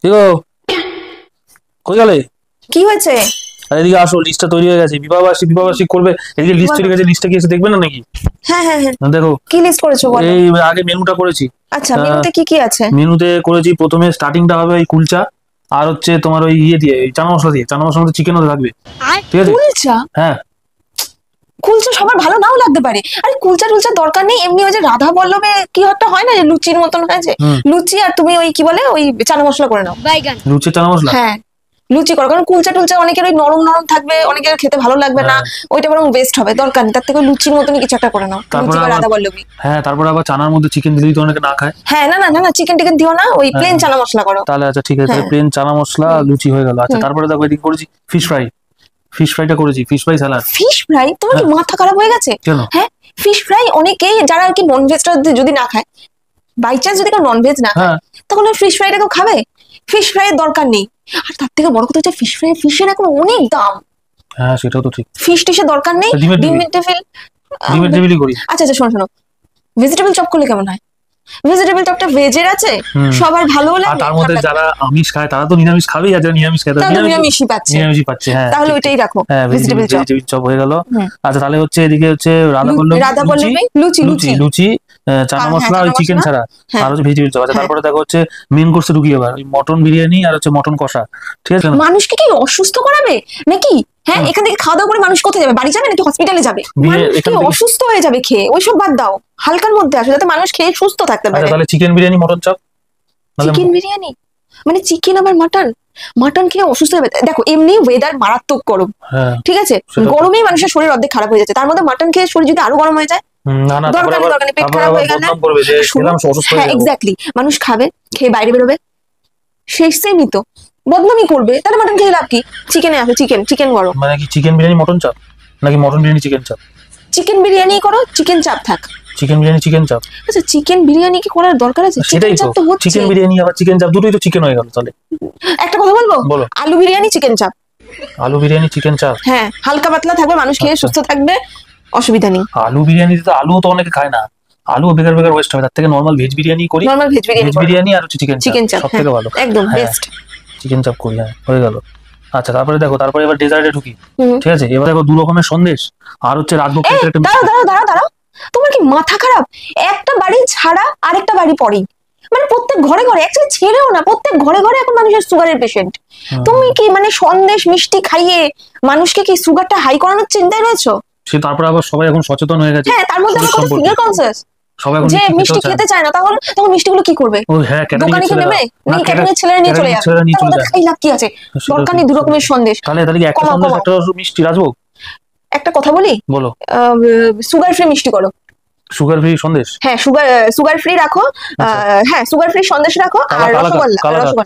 ঠিক গো, কই গেলে? কি হয়েছে? আরে এদিকে আসো, লিস্টটা তৈরি হয়ে গেছে। বিবাহবার্ষিক করবে, এদিকে লিস্ট তৈরি হয়ে গেছে। লিস্টটা কি এসে দেখবে না নাকি? হ্যাঁ হ্যাঁ হ্যাঁ, দেখো, কি লিস্ট করেছো বলো। এই আগে মেনুটা করেছি। আচ্ছা, মেনুতে কি কি আছে? মেনুতে করেছি, প্রথমে স্টার্টিংটা হবে ওই কুলচা, আর হচ্ছে তোমার ওই ইয়ে দিয়ে, চানা মশলা দিয়ে। চানা মশলার মধ্যে চিকেনও থাকবে, ঠিক আছে? কুলচা? হ্যাঁ, কুলচা সবার ভালো নাও লাগতে পারে। আরে কুলচা টুলচার দরকার নেই, এমনি ওই যে রাধা বল্লভে কি একটা হয় না, যে লুচির মতন হয়েছে, লুচি আর তুমি ওই কি বলে ওই চানা মশলা করে নাও। লুচির চানা মশলা। হ্যাঁ, লুচি করো, কারণ কুলচা টুলচা অনেকের ওই নরম নরম থাকবে, অনেকের খেতে ভালো লাগবে না, ওইটা বরং বেস্ট হবে। দরকার নেই, তার থেকে লুচির মতনই কিছু একটা করে নাও, লুচি বা রাধা বল্লভী। হ্যাঁ, তারপর আবার চানার মধ্যে চিকেন দিলেই তো অনেকে না খায়। হ্যাঁ, না না না না, চিকেন টিকেন দিও না, ওই প্লেন চানা মশলা করো। তাহলে আচ্ছা ঠিক আছে, প্লেন চানা মশলা লুচি হয়ে গেল। আচ্ছা, তারপরে দেখো এদিকে করেছি ফিশ ফ্রাই। ফিশ ফ্রাইটা করেছি, fish fry salad. Fish fry? তোমার কি মাথা খারাপ হয়ে গেছে? কেন? হ্যাঁ, ফিশ ফ্রাই অনেকেই যারা আর কি নন ভেজটা যদি না খায়, বাই চান্স যদি কেউ নন ভেজ না খায়, তখন ফিশ ফ্রাইটা কেউ খাবে? ফিশ ফ্রাই এর দরকার নেই। আর তার থেকে বড় কথা হচ্ছে ফিশ ফ্রাই, ফিশের এখন অনেক দাম। হ্যাঁ, সেটাও তো ঠিক। ফিশ টিশের দরকার নেই, ডিমের টেবিল। ডিমের টেবিলই করি। আচ্ছা আচ্ছা, শোনো শোনো, ভেজিটেবল চপ করলে কেমন হয়? ভেজিটেবল চপটা ভেজের আছে, সবার ভালো লাগে। আর তার মধ্যে যারা আমিষ খায় তারা তো নিরামিষ খাবেই, আর যারা নিরামিষ খায় তারা নিরামিষই পাচ্ছে। নিরামিষই পাচ্ছে। হ্যাঁ, তাহলে ওইটাই রাখো, হ্যাঁ, ভেজিটেবল চপ হয়ে গেল। আচ্ছা, তাহলে হচ্ছে এদিকে হচ্ছে রাধা বল্লভী লুচি লুচি লুচি, চানা মশলা ওই চিকেন ছাড়া, আর হচ্ছে ভেজিটেবল চপ। আচ্ছা, তারপরে দেখো হচ্ছে মেন কোর্সে ঢুকিয়ে এবার ওই মটন বিরিয়ানি আর হচ্ছে মটন কষা, ঠিক আছে? মানুষকে কি অসুস্থ করাবে নাকি? হ্যাঁ, এখান থেকে খাওয়া দাওয়া করে মানুষ কোথায় যাবে? বাড়ি যাবে নাকি হসপিটালে যাবে? অসুস্থ হয়ে যাবে খেয়ে। ওইসব বাদ দাও, হালকার মধ্যে আসো, যাতে মানুষ খেয়ে সুস্থ থাকতে পারে। তাহলে chicken biryani mutton chop. Chicken biryani মানে চিকেন আবার মাটন? মাটন খেয়ে অসুস্থ হবে? দেখো, এমনি ওয়েদার মারাত্মক গরম, ঠিক আছে? গরমেই মানুষের শরীর অর্ধেক খারাপ হয়ে যাচ্ছে, তার মধ্যে মাটন খেয়ে শরীর যদি আরো গরম হয়ে যায়, দরকার নেই, পেট খারাপ হয়ে গেলে। হ্যাঁ, এক্স্যাক্টলি, মানুষ খাবে, খেয়ে বাইরে বেরোবে, শেষ সেমই তো বদনামি করবে। তাহলে মাটন খেয়ে লাভ কি? চিকেনে আসো, চিকেন চিকেন করো। মানে কি চিকেন বিরিয়ানি মটন চাপ, নাকি মটন বিরিয়ানি চিকেন চাপ? চিকেন বিরিয়ানি করো, চিকেন চাপ থাক। চিকেন বিরিয়ানি চিকেন চাপ। আচ্ছা, চিকেন বিরিয়ানি কি করার দরকার আছে? সেটাই তো, চিকেন বিরিয়ানি আবার চিকেন চাপ, দুটোই তো চিকেন হয়ে গেল। তাহলে একটা কথা বলবো, আলু বিরিয়ানি চিকেন চাপ। আলু বিরিয়ানি চিকেন চাপ, হ্যাঁ, হালকা পাতলা থাকবে, মানুষ খেয়ে সুস্থ থাকবে, অসুবিধা নেই। আলু বিরিয়ানিতে তো আলুও তো অনেকে খায় না, আলু বেকার বেকার ওয়েস্ট হবে। তার থেকে নরমাল ভেজ বিরিয়ানি করি। নরমাল ভেজ বিরিয়ানি আর হচ্ছে চিকেন চাপ, সব থেকে ভালো, একদম বেস্ট। চিকেন চাপ করি, হ্যাঁ, হয়ে গেল। আচ্ছা, তারপরে দেখো, তারপরে এবার ডেজার্টে ঢুকি, ঠিক আছে? এবার দেখো 2 রকমের সন্দেশ, আর হচ্ছে রাজভোগ কেকের একটা। দাঁড়াও, তোমার কি মাথা খারাপ? একটা বাড়ি ছাড়া আরেকটা বাড়ি পরেই, মানে প্রত্যেক ঘরে ঘরে, অ্যাকচুয়ালি ছেড়েও না, প্রত্যেক ঘরে ঘরে এখন মানুষের সুগারের পেশেন্ট। তুমি কি মানে সন্দেশ মিষ্টি খাইয়ে মানুষকে কি সুগারটা হাই করানোর চিন্তায় রয়েছো? সে তারপর আবার সবাই এখন সচেতন হয়ে গেছে। হ্যাঁ, তার মধ্যে আমার ফিঙ্গার কনসিয়াস, সবাই যে মিষ্টি খেতে চায় না, তখন মিষ্টিগুলো কি করবে? দোকানে কি নেবে? নেই, ক্যাটারিং ছেলেরা নিয়ে চলে যাবে, খাই লাভ কি আছে? দরকার নেই 2 রকমের সন্দেশ। তাহলে একটা সন্দেশ, একটা মিষ্টি রাজভোগ। একটা কথা বলি, বলো, সুগার ফ্রি মিষ্টি করো। Sugar free Sandesh? হ্যাঁ, সুগার ফ্রি রাখো। হ্যাঁ, সুগার ফ্রি সন্দেশ রাখো। আর রসগোল্লা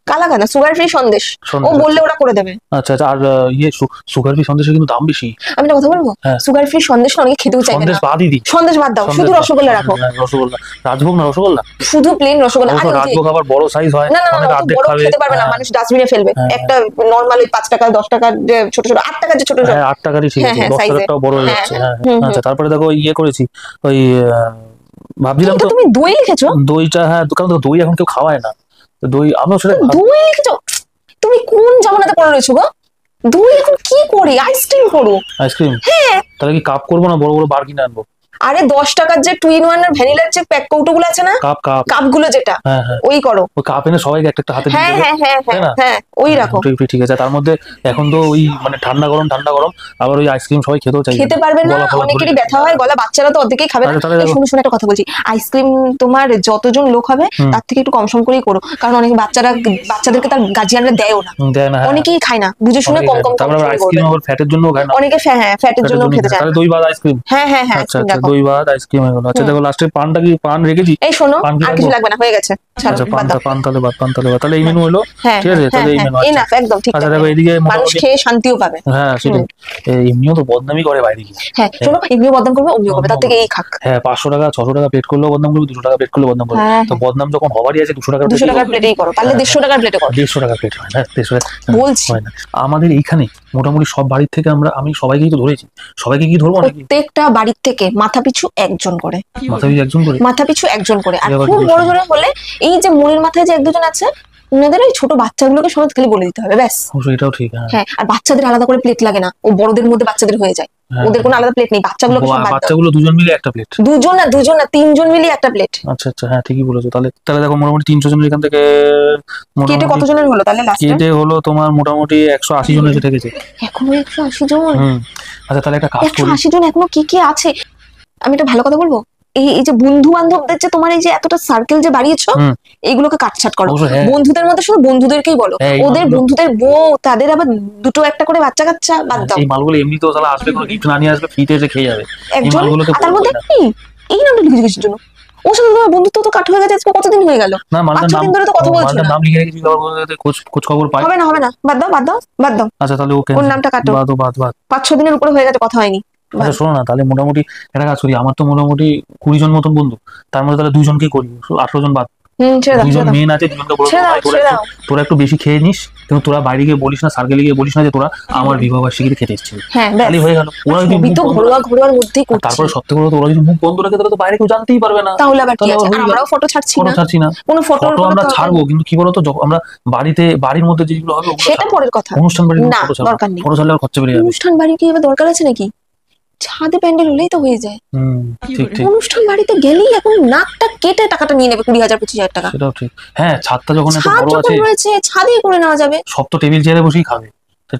কালাকানা সুগার ফ্রি সন্দেশ, ও বললে ওরা করে দেবে। আচ্ছা আচ্ছা, আর ইয়ে সুগার ফ্রি সন্দেশের কিন্তু দাম বেশি। আমি একটা কথা বলবো, সুগার ফ্রি সন্দেশ না অনেকে খেতেও চাইবে না। সন্দেশ বাদ দাও, শুধু রসগোল্লা রাখো। রসগোল্লা, রাজভোগ না রসগোল্লা, শুধু প্লেন রসগোল্লা। আর রাজভোগ আবার বড় সাইজ হয়, অনেক অর্ধেক খাবে, খেতে পারবে না, মানুষ ডাস্টবিনে ফেলবে। একটা নরমাল 5 টাকা 10 টাকা ছোট ছোট, 8 টাকা যে ছোট ছোট, 8 টাকারই ঠিক আছে, 10 টাকাটাও বড় হয়ে যাচ্ছে। আচ্ছা, তারপরে দেখো ইয়ে করেছি, ওই ভাবছিলাম তো। তুমি দই লিখেছো? দইটা, হ্যাঁ, কারণ দই এখন কেউ খাওয়ায় না, দই আমরা সেটা। দই লিখেছো? তুমি কোন জামানাতে পড়ে রয়েছো গো? দই এখন কি করে? আইসক্রিম করো। আইসক্রিম? হ্যাঁ। তাহলে কি কাপ করবো না বড় বড় বার কিনে আনবো? আরে 10 টাকার যে 2 in 1 এর ভ্যানিলার যে প্যাক কৌটোগুলো আছে না, কাপগুলো যেটা, ওই করো। ওই কাপ এনে সবাইকে একটা হাতে দিয়ে দেবে। হ্যাঁ, ওই রাখো। ঠিক আছে। তার মধ্যে এখন তো ওই মানে ঠান্ডা গরম আবার ওই আইসক্রিম সবাই খেতেও চাই, খেতে পারবে না, অনেকেরই ব্যথা হয় গলা, বাচ্চারা তো অর্ধেকেই খাবে না। শুনে একটা কথা বলছি, আইসক্রিম তোমার যতজন লোক হবে তার থেকে একটু কম সম করেই করো, কারণ অনেক বাচ্চাদেরকে তার গার্জিয়ানরা দেয়ও না, অনেকেই খায় না, বুঝে শুনে কম কম। তারপর আইসক্রিম আবার ফ্যাটের জন্য খায় না অনেকে, ফ্যাটের জন্য খেতে চায়। তাহলে দই বাদ আইসক্রিম? হ্যাঁ, আচ্ছা, দই বাদ আইসক্রিম হয়ে গেল। আচ্ছা, দেখো লাস্টে পানটা কি, পান রেখেছি? এই শোনো, আর কিছু লাগবে না, হয়ে গেছে। আচ্ছা, পান তাহলে বাদ, তাহলে এই মেনু হলো, ঠিক আছে? তাহলে এই মেনু এনাফ, একদম ঠিক। আচ্ছা, দেখো এদিকে মানুষ খেয়ে শান্তিও পাবে। হ্যাঁ, সেটাই। এমনিও তো বদনামি করে বাইরে গিয়ে। হ্যাঁ, শোনো, এমনিও বদনাম করবে, অমনিও করবে, তার থেকে এই খাক। হ্যাঁ, 500 টাকা 600 টাকা প্লেট করলেও বদনাম করবে, 200 টাকা প্লেট করলেও বদনাম করবে। তো বদনাম যখন হবারই আছে, 200 টাকার প্লেটেই করো, তাহলে 150 টাকার প্লেটে করো। 150 টাকার প্লেট হয় না, 150 বলছি। আমাদের এইখানে মোটামুটি সব বাড়ির থেকে আমি সবাইকেই তো ধরেছি, সবাইকে কি ধরবো? প্রত্যেকটা বাড়ির থেকে মাথাপিছু একজন করে, মাথাপিছু একজন করে। আর খুব বড় জোরে হলে এই যে মুড়ির মাথায় যে 1-2 জন আছে, ওনাদের ওই ছোট বাচ্চাগুলোকে সমাজ খালি বলে দিতে হবে ব্যাস। অবশ্যই এটাও ঠিক। হ্যাঁ, আর বাচ্চাদের আলাদা করে প্লেট লাগে না, ও বড়দের মধ্যে বাচ্চাদের হয়ে যায়, ওদের কোনো আলাদা প্লেট নেই, বাচ্চাগুলোকে সব বাদ দাও। বাচ্চাগুলো দুজন মিলে একটা প্লেট, দুজন না তিনজন মিলে একটা প্লেট। আচ্ছা আচ্ছা, হ্যাঁ ঠিকই বলেছো। তাহলে তাহলে দেখো মোটামুটি 300 জনের এখান থেকে কেটে কতজনের হলো তাহলে লাস্টে? কেটে হলো তোমার মোটামুটি 180 জন এসে ঠেকেছে। এখনো 180 জন? আচ্ছা তাহলে একটা কাজ করি, 180 জন এখনো কি কি আছে? আমি একটা ভালো কথা বলবো, এই যে বন্ধু বান্ধবদের যে তোমার এই যে এতটা সার্কেল যে বাড়িয়েছো, এইগুলোকে কাটছাট করো। বন্ধুদের মধ্যে শুধু বন্ধুদেরকেই বলো, ওদের বন্ধুদের বউ তাদের আবার দুটো একটা করে বাচ্চা কাচ্চা বাদ দাও। এই মালগুলো এমনি তো সালা আসবে, কোনো গিফট না নিয়ে আসবে, ফ্রিতে এসে খেয়ে যাবে একজন। তার মধ্যে কি এই নামটা লিখে রেখেছিস জন্য ওর সাথে তোমার বন্ধুত্ব তো কাট হয়ে গেছে আজকে কতদিন হয়ে গেল? না মালটার নাম ধরে তো কথা বলছো না, নাম লিখে রেখেছি, খোঁজ খবর পাই। হবে না বাদ দাও। আচ্ছা তাহলে ওকে ওর নামটা কাটো, বাদ 5-6 দিনের উপরে হয়ে গেছে কথা হয়নি। আচ্ছা শোনো না, তাহলে মোটামুটি একটা কাজ করি, আমার তো মোটামুটি 20 জন মতন বন্ধু, তার মধ্যে তাহলে 2 জনকেই করি, 18 জন বাদ। 2 জন মেন আছে, 2 জনকে বলে তোরা একটু বেশি খেয়ে নিস, কিন্তু তোরা বাইরে গিয়ে বলিস না, সার্কেলে গিয়ে বলিস না যে তোরা আমার বিবাহবার্ষিকীতে খেতে এসেছিস। তাহলে হয়ে গেল। ওরা যদি ঘরোয়ার মধ্যেই করছে, তারপরে সত্যি করে ওরা যদি মুখ বন্ধ রাখে তাহলে তো বাইরে কেউ জানতেই পারবে না। তাহলে আবার কি আছে? আমরাও ফটো ছাড়ছি না, কোনো ফটো আমরা ছাড়বো, কিন্তু কি বলতো আমরা বাড়ির মধ্যে যেগুলো হবে সেটা পরের কথা, অনুষ্ঠান বাড়ির দরকার নেই। ফটো ছাড়লে খরচা বেরিয়ে যাবে। অনুষ্ঠান বাড়ি কি এবার দরকার আছে নাকি? ছাদে প্যান্ডেল হলেই তো হয়ে যায়। ঠিক। অনুষ্ঠান বাড়িতে গেলেই এখন নাকটা কেটে টাকাটা নিয়ে নেবে 20,000-25,000 টাকা। সেটাও ঠিক। হ্যাঁ, ছাদটা যখন এত বড় আছে, ছাদেই করে নেওয়া যাবে। সব তো টেবিল চেয়ারে বসেই খাবে,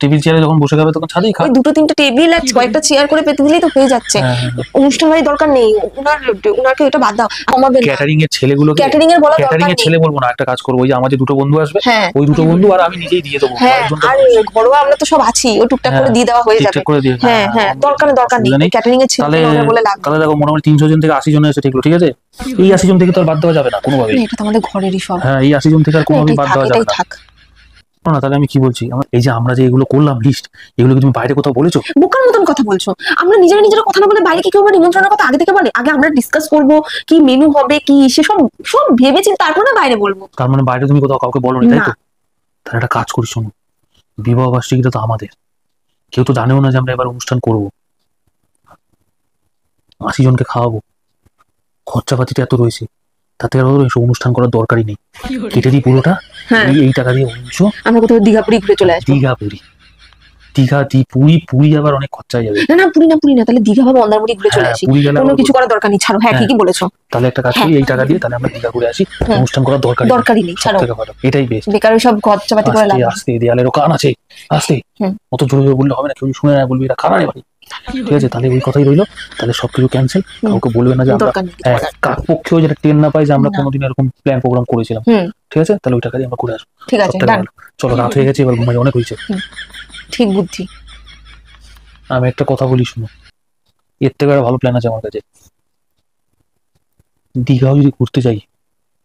টেবিল চেয়ারে যখন বসে খাবে তখন ছাদেই খাবে। 2-3টা টেবিল আর কয়েকটা চেয়ার করে পেতে দিলেই তো হয়ে যাচ্ছে। অনুষ্ঠান বাড়ি দরকার নেই, উনাকে এটা বাদ দাও। কমাবে ক্যাটারিং এর ছেলেগুলো, ক্যাটারিং এর বলা দরকার নেই। ক্যাটারিং এর ছেলে বলবো না, একটা কাজ করবো, ওই যে আমার যে 2টো বন্ধু আসবে, ওই 2টো বন্ধু আর আমি নিজেই দিয়ে দেবো। আর ঘরোয়া আমরা তো সব আছি, ও টুকটাক করে দিয়ে দেওয়া হয়ে যাবে। হ্যাঁ, দরকার নেই ক্যাটারিং এর ছেলে বলে লাভ। তাহলে দেখো মোটামুটি 300 জন থেকে 80 জন এসে ঠিকলো, ঠিক আছে? এই 80 জন থেকে তো আর বাদ দেওয়া যাবে না কোনোভাবে, এটা তো আমাদের ঘরেরই সব। হ্যাঁ, এই 80 জন থেকে আর কোনোভাবে বাদ দেওয়া যাবে না। তাহলে আমি কি বলছি, এই যে আমরা যে এগুলো করলাম লিস্ট, এগুলো কি তুমি বাইরে কোথাও বলেছো? বোকার মতন কথা বলছো। আমরা নিজেরা কথা না বলে বাইরে কি কেউ নিমন্ত্রণের কথা আগে থেকে বলে? আগে আমরা ডিসকাস করব কি মেনু হবে, কি সব ভেবেছি, তারপর না বাইরে বলবো। তার মানে বাইরে তুমি কোথাও কাউকে বলো না, তাই তো? তাহলে একটা কাজ করি, শোনো, বিবাহ বার্ষিকীটা তো আমাদের, কেউ তো জানেও না যে আমরা এবার অনুষ্ঠান করব, 80 জনকে খাওয়াবো, খরচাপাতিটা এত রয়েছে, তাতে আর অনুষ্ঠান করার দরকারই নেই। কেটে দিই পুরোটা, এই টাকা দিয়ে অংশ আমরা কোথাও দীঘাপুরি ঘুরে চলে আসবো। পুরী আবার অনেক খরচা যাবে। না পুরী না, তাহলে দীঘা বা মন্দারমণি ঘুরে চলে আসি, কোনো কিছু করার দরকার নেই, ছাড়ো। হ্যাঁ, ঠিকই বলেছো। তাহলে একটা কাজ করি, এই টাকা দিয়ে তাহলে আমরা দীঘা ঘুরে আসি, অনুষ্ঠান করার দরকারই নেই, ছাড়ো, এটাই বেস্ট। বেকার সব খরচাপাতি করে লাভ। আস্তে দেয়ালেরও কান আছে, আস্তে অত জোরে বললে হবে না, কেউ শুনে না বলবি এটা কানা বাড়ি, ঠিক আছে? তাহলে ওই কথাই রইলো, তাহলে সবকিছু ক্যান্সেল, কাউকে বলবে না যে আমরা কাক পক্ষেও যেটা ট্রেন না পাই যে আমরা কোনোদিন এরকম প্ল্যান প্রোগ্রাম করেছিলাম, ঠিক আছে? তাহলে ওই টাকা দিয়ে আমরা ঘুরে আসবো, ঠিক আছে? চলো, রাত হয়ে গেছে, এবার ঘুমাই, অনেক হয়েছে। ঠিক বুদ্ধি। আমি একটা কথা বলি, শুনো, এর থেকে একটা ভালো প্ল্যান আছে আমার কাছে। দীঘাও যদি ঘুরতে যাই,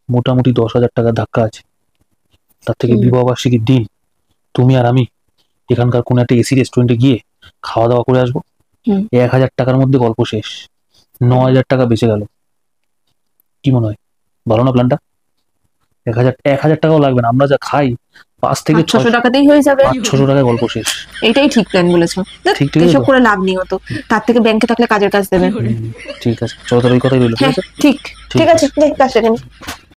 মোটামুটি 10,000 টাকার ধাক্কা আছে, তার থেকে বিবাহ বার্ষিকীর দিন তুমি আর আমি এখানকার কোনো একটা এসি রেস্টুরেন্টে গিয়ে খাওয়া দাওয়া করে আসবো, 1,000 টাকার মধ্যে গল্প শেষ, 9,000 টাকা বেঁচে গেল। কি মনে হয়, ভালো না প্ল্যানটা? 1,000 টাকাও লাগবে না, আমরা যা খাই 5 থেকে 600 টাকাতেই হয়ে যাবে, 600 টাকায় গল্প শেষ। এটাই ঠিক প্ল্যান বলেছো। ঠিক এসব করে লাভ নেই, হতো তার থেকে ব্যাংকে থাকলে কাজের কাজ দেবে। ঠিক আছে, চলো তাহলে ওই কথাই রইলো, ঠিক আছে? ঠিক আছে, কাজটা